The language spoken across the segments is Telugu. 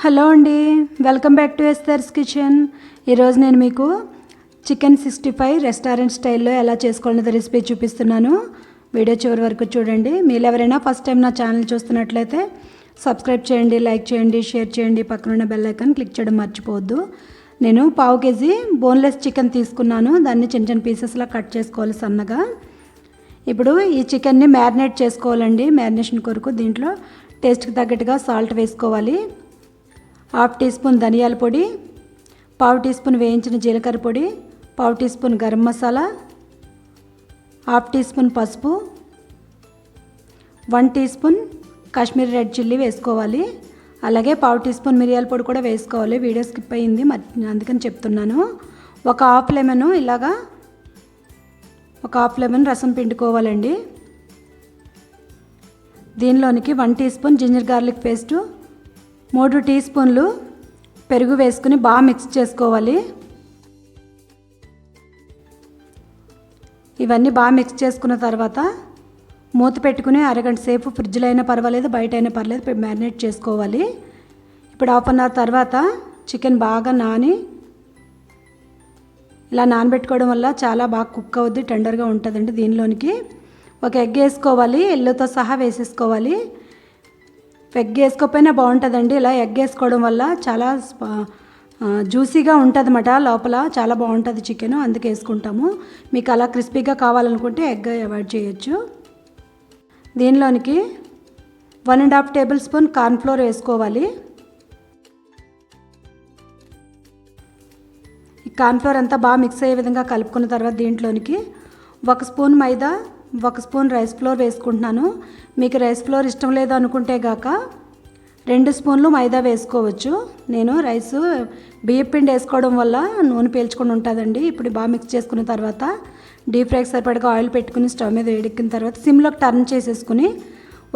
హలో అండి, వెల్కమ్ బ్యాక్ టు ఎస్తర్స్ కిచెన్. ఈరోజు నేను మీకు చికెన్ 65 రెస్టారెంట్ స్టైల్లో ఎలా చేసుకోవాలనేది రెసిపీ చూపిస్తున్నాను. వీడియో చివరి వరకు చూడండి. మీరు ఎవరైనా ఫస్ట్ టైం నా ఛానల్ చూస్తున్నట్లయితే సబ్స్క్రైబ్ చేయండి, లైక్ చేయండి, షేర్ చేయండి, పక్కనున్న బెల్ ఐకాన్ క్లిక్ చేయడం మర్చిపోవద్దు. నేను 1/2 కేజీ బోన్లెస్ చికెన్ తీసుకున్నాను. దాన్ని చిన్న చిన్న పీసెస్లా కట్ చేసుకోవాలి సన్నగా. ఇప్పుడు ఈ చికెన్ని మ్యారినేట్ చేసుకోవాలండి. మ్యారినేషన్ కొరకు దీంట్లో టేస్ట్కి తగ్గట్టుగా సాల్ట్ వేసుకోవాలి. 1/2 టీ స్పూన్ ధనియాల పొడి, 1/2 టీ స్పూన్ వేయించిన జీలకర్ర పొడి, 1/2 teaspoon garam masala, 1/2 teaspoon పసుపు, 1 teaspoon Kashmiri red chilli వేసుకోవాలి. అలాగే 1/2 టీ స్పూన్ మిరియాల పొడి కూడా వేసుకోవాలి. వీడియో స్కిప్ అయ్యింది అందుకని చెప్తున్నాను. ఒక హాఫ్ లెమన్ ఇలాగా ఒక హాఫ్ లెమన్ రసం పిండుకోవాలండి. దీనిలోనికి 1 teaspoon ginger garlic paste, 3 టీ స్పూన్లు పెరుగు వేసుకుని బాగా మిక్స్ చేసుకోవాలి. ఇవన్నీ బాగా మిక్స్ చేసుకున్న తర్వాత మూత పెట్టుకుని అరగంట సేపు ఫ్రిడ్జ్లో అయినా పర్వాలేదు, బయట అయినా పర్లేదు, మ్యారినేట్ చేసుకోవాలి. ఇప్పుడు 1/2 అవర్ తర్వాత చికెన్ బాగా ఇలా నానబెట్టుకోవడం వల్ల చాలా బాగా కుక్ అవుద్ది, టెండర్గా ఉంటుందండి. దీనిలోనికి ఒక ఎగ్ వేసుకోవాలి, ఎల్లుతో సహా వేసేసుకోవాలి. ఎగ్ వేసుకోకపోయినా బాగుంటుందండి. ఇలా ఎగ్ వేసుకోవడం వల్ల చాలా జ్యూసీగా ఉంటుంది అన్నమాట, లోపల చాలా బాగుంటుంది చికెన్, అందుకే వేసుకుంటాము. మీకు అలా క్రిస్పీగా కావాలనుకుంటే ఎగ్ అవాయిడ్ చేయొచ్చు. దీనిలోనికి 1.5 టేబుల్ స్పూన్ కార్న్ఫ్లోర్ వేసుకోవాలి. ఈ కార్న్ఫ్లోర్ అంతా బాగా మిక్స్ అయ్యే విధంగా కలుపుకున్న తర్వాత దీంట్లోనికి 1 స్పూన్ మైదా, 1 స్పూన్ రైస్ ఫ్లోర్ వేసుకుంటున్నాను. మీకు రైస్ ఫ్లోర్ ఇష్టం లేదు అనుకుంటే గాక 2 స్పూన్లు మైదా వేసుకోవచ్చు. నేను బియ్యం పిండి వేసుకోవడం వల్ల నూనె పీల్చుకొని ఉంటుందండి. ఇప్పుడు బాగా మిక్స్ చేసుకున్న తర్వాత డీప్ ఫ్రైకి సరిపడగా ఆయిల్ పెట్టుకుని స్టవ్ మీద వేడెక్కిన తర్వాత సిమ్లోకి టర్న్ చేసేసుకుని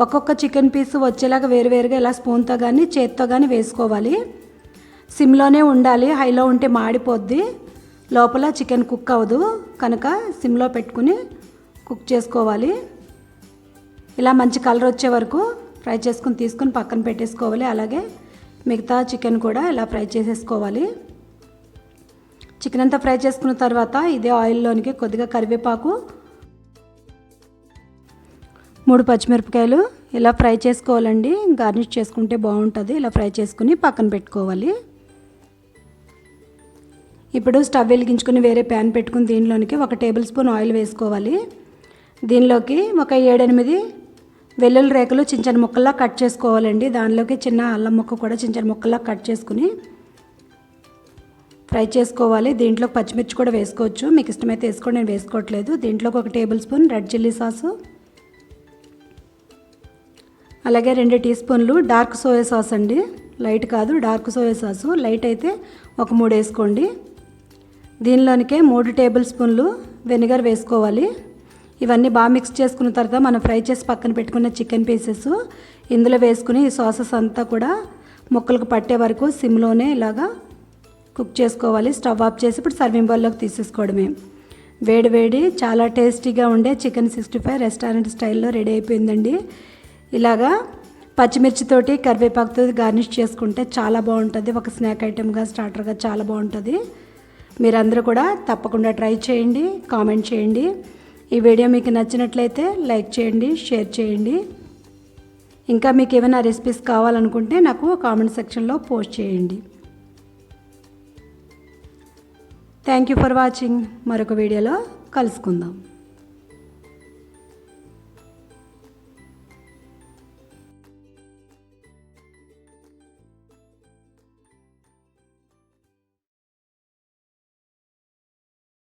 ఒక్కొక్క చికెన్ పీస్ వచ్చేలాగా వేరువేరుగా ఇలా స్పూన్తో కానీ చేత్తో కానీ వేసుకోవాలి. సిమ్లోనే ఉండాలి, హైలో ఉంటే మాడిపోద్ది, లోపల చికెన్ కుక్ అవ్వదు. కనుక సిమ్లో పెట్టుకుని కుక్ చేసుకోవాలి. ఇలా మంచి కలర్ వచ్చే వరకు ఫ్రై చేసుకుని తీసుకుని పక్కన పెట్టేసుకోవాలి. అలాగే మిగతా చికెన్ కూడా ఇలా ఫ్రై చేసేసుకోవాలి. చికెన్ అంతా ఫ్రై చేసుకున్న తర్వాత ఇదే ఆయిల్లోనికి కొద్దిగా కరివేపాకు, 3 పచ్చిమిరపకాయలు ఇలా ఫ్రై చేసుకోవాలండి. గార్నిష్ చేసుకుంటే బాగుంటుంది. ఇలా ఫ్రై చేసుకుని పక్కన పెట్టుకోవాలి. ఇప్పుడు స్టవ్ వెలిగించుకుని వేరే ప్యాన్ పెట్టుకుని దీనిలోనికి 1 టేబుల్ స్పూన్ ఆయిల్ వేసుకోవాలి. దీనిలోకి ఒక 7-8 వెల్లుల్లి రేకులు చిన్న చిన్న ముక్కల్లా కట్ చేసుకోవాలండి. దానిలోకి చిన్న అల్లం ముక్క కూడా చిన్న చిన్న ముక్కల్లా కట్ చేసుకుని ఫ్రై చేసుకోవాలి. దీంట్లో పచ్చిమిర్చి కూడా వేసుకోవచ్చు, మీకు ఇష్టమైతే వేసుకోండి, నేను వేసుకోవట్లేదు. దీంట్లోకి 1 table spoon red chilli sauce, అలాగే 2 టీ స్పూన్లు డార్క్ సోయా సాస్ అండి. లైట్ కాదు, డార్క్ సోయా సాసు. లైట్ అయితే ఒక 3 వేసుకోండి. దీనిలోనికే 3 టేబుల్ స్పూన్లు వెనిగర్ వేసుకోవాలి. ఇవన్నీ బాగా మిక్స్ చేసుకున్న తర్వాత మనం ఫ్రై చేసి పక్కన పెట్టుకున్న చికెన్ పీసెస్ ఇందులో వేసుకుని ఈ సాసెస్ అంతా కూడా ముక్కలకు పట్టే వరకు సిమ్లోనే ఇలాగా కుక్ చేసుకోవాలి. స్టవ్ ఆఫ్ చేసి ఇప్పుడు సర్వింగ్ బౌల్లోకి తీసేసుకోవడమే. వేడి వేడి చాలా టేస్టీగా ఉండే చికెన్ 65 రెస్టారెంట్ స్టైల్లో రెడీ అయిపోయిందండి. ఇలాగా పచ్చిమిర్చితోటి కరివేపాకుతో గార్నిష్ చేసుకుంటే చాలా బాగుంటుంది. ఒక స్నాక్ ఐటెంగా, స్టార్టర్గా చాలా బాగుంటుంది. మీరందరూ కూడా తప్పకుండా ట్రై చేయండి, కామెంట్ చేయండి. ఈ వీడియో మీకు నచ్చినట్లయితే లైక్ చేయండి, షేర్ చేయండి. ఇంకా మీకు ఏమైనా రెసిపీస్ కావాలనుకుంటే నాకు కామెంట్ సెక్షన్లో పోస్ట్ చేయండి. Thank you for watching. మరొక వీడియోలో కలుసుకుందాం.